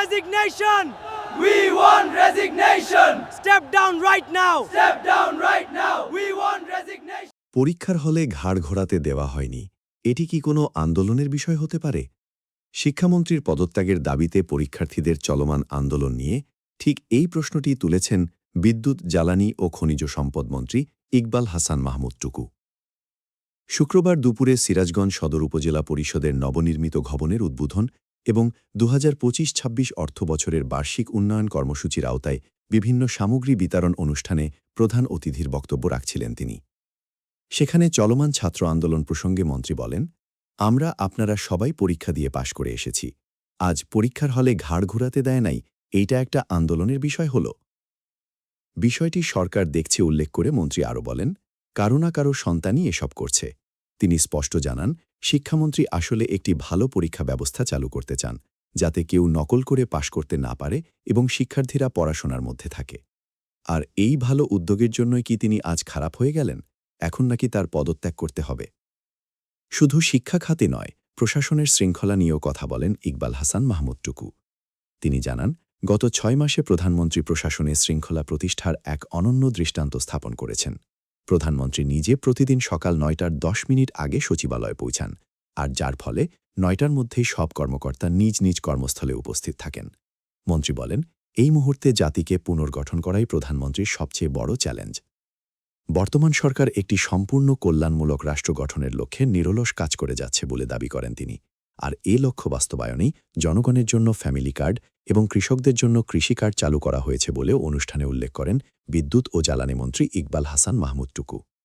resignation! We want resignation! Step down right now! Step down right now! We want resignation! পরীক্ষার হলে ঘাড় ঘোরাতে দেওয়া হয়নি, এটি কি কোনো আন্দোলনের বিষয় হতে পারে? শিক্ষামন্ত্রীর পদত্যাগের দাবিতে পরীক্ষার্থীদের চলমান আন্দোলন নিয়ে ঠিক এই প্রশ্নটি তুলেছেন বিদ্যুৎ, জ্বালানি ও খনিজ সম্পদ মন্ত্রী ইকবাল হাসান মাহমুদ টুকু। শুক্রবার দুপুরে সিরাজগঞ্জ সদর উপজেলা পরিষদের নবনির্মিত ভবনের উদ্বোধন এবং 2025-26 অর্থবছরের বার্ষিক উন্নয়ন কর্মসূচির আওতায় বিভিন্ন সামগ্রী বিতরণ অনুষ্ঠানে প্রধান অতিথির বক্তব্য রাখছিলেন তিনি। সেখানে চলমান ছাত্র আন্দোলন প্রসঙ্গে মন্ত্রী বলেন, আমরা আপনারা সবাই পরীক্ষা দিয়ে পাশ করে এসেছি। আজ পরীক্ষার হলে ঘাড় ঘোরাতে দেয় নাই, এইটা একটা আন্দোলনের বিষয় হল। বিষয়টি সরকার দেখছে উল্লেখ করে মন্ত্রী আরও বলেন, কারো না কারো সন্তানই এসব করছে। তিনি স্পষ্ট জানান, শিক্ষামন্ত্রী আসলে একটি ভালো পরীক্ষা ব্যবস্থা চালু করতে চান, যাতে কেউ নকল করে পাশ করতে না পারে এবং শিক্ষার্থীরা পড়াশোনার মধ্যে থাকে। আর এই ভালো উদ্যোগের জন্যই কি তিনি আজ খারাপ হয়ে গেলেন? এখন নাকি তার পদত্যাগ করতে হবে? শুধু শিক্ষা খাতে নয়, প্রশাসনের শৃঙ্খলা নিয়েও কথা বলেন ইকবাল হাসান মাহমুদ টুকু। তিনি জানান, গত 6 মাসে প্রধানমন্ত্রী প্রশাসনে শৃঙ্খলা প্রতিষ্ঠার এক অনন্য দৃষ্টান্ত স্থাপন করেছেন। প্রধানমন্ত্রী নিজে প্রতিদিন সকাল 9টার 10 মিনিট আগে সচিবালয়ে পৌঁছান, আর যার ফলে 9টার মধ্যেই সব কর্মকর্তা নিজ নিজ কর্মস্থলে উপস্থিত থাকেন। মন্ত্রী বলেন, এই মুহূর্তে জাতিকে পুনর্গঠন করাই প্রধানমন্ত্রীর সবচেয়ে বড় চ্যালেঞ্জ। বর্তমান সরকার একটি সম্পূর্ণ কল্যাণমূলক রাষ্ট্র গঠনের লক্ষ্যে নিরলস কাজ করে যাচ্ছে বলে দাবি করেন তিনি। আর এ লক্ষ্য বাস্তবায়নেই জনগণের জন্য ফ্যামিলি কার্ড এবং কৃষকদের জন্য কৃষি কার্ড চালু করা হয়েছে বলেও অনুষ্ঠানে উল্লেখ করেন বিদ্যুৎ ও জ্বালানি মন্ত্রী ইকবাল হাসান মাহমুদ টুকু।